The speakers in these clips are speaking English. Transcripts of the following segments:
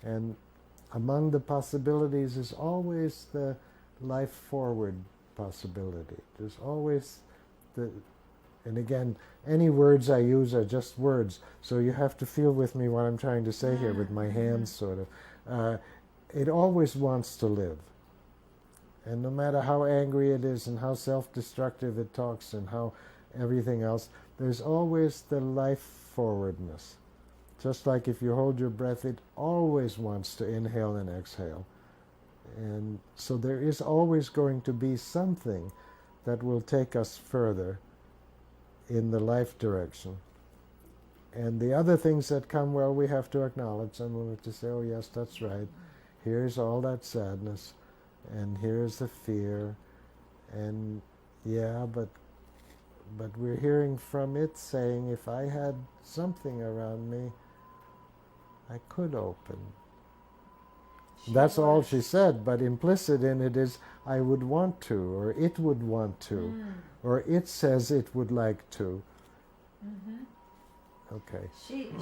And among the possibilities is always the life forward possibility. There's always the, and again, any words I use are just words, so you have to feel with me what I'm trying to say here with my hands, sort of. It always wants to live. And no matter how angry it is and how self-destructive it talks and how everything else, there's always the life forwardness. Just like if you hold your breath, it always wants to inhale and exhale. And so there is always going to be something that will take us further in the life direction. And the other things that come, well, we have to acknowledge and we have to say, oh yes, that's right. Here's all that sadness, and here's the fear, and yeah, but we're hearing from it saying, if I had something around me, I could open. That's all she said, but implicit in it is, I would want to, or it would want to, or it says it would like to. Okay. She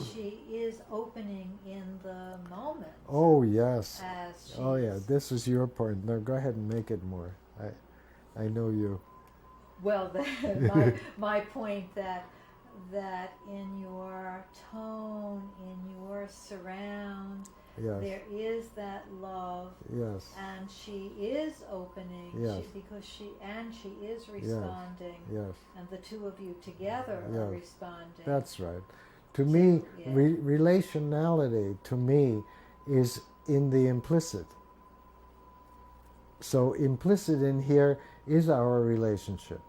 is opening in the moment. Oh yes. As oh yeah. This is your point. No, go ahead and make it more. I know you. Well, my point that in your tone, in your surround, Yes. there is that love. Yes. And she is opening. Yes. Because she is responding. Yes. And the two of you together are responding. That's right. To me, relationality to me is in the implicit. So implicit in here is our relationship.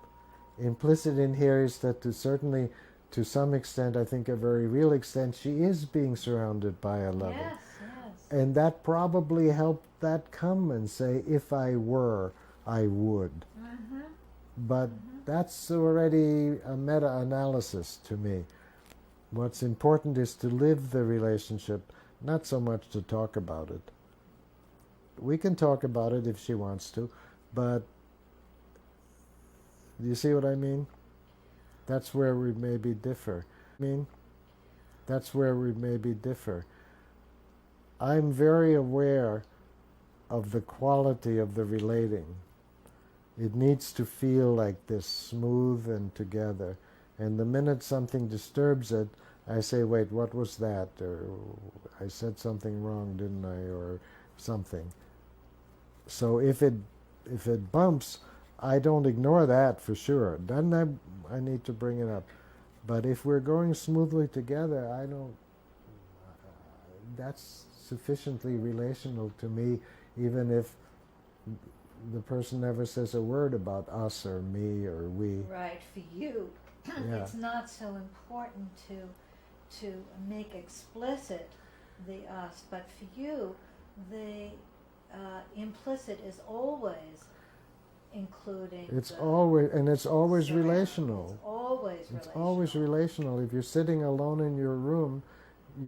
Implicit in here is that certainly to some extent, I think a very real extent, she is being surrounded by a lover. Yes. And that probably helped that come and say, if I were, I would. But that's already a meta-analysis to me. What's important is to live the relationship, not so much to talk about it. We can talk about it if she wants to, but do you see what I mean? That's where we maybe differ. That's where we maybe differ. I'm very aware of the quality of the relating. It needs to feel like this, smooth and together. And the minute something disturbs it, I say, wait, what was that? Or I said something wrong, didn't I? Or something. So if it bumps, I don't ignore that for sure. Then I need to bring it up. But if we're going smoothly together, I don't. That's sufficiently relational to me, even if the person never says a word about us or me or we. Right, for you, it's not so important to make explicit the us, but for you, the implicit is always including. It's always relational. It's always relational. It's always relational. If you're sitting alone in your room,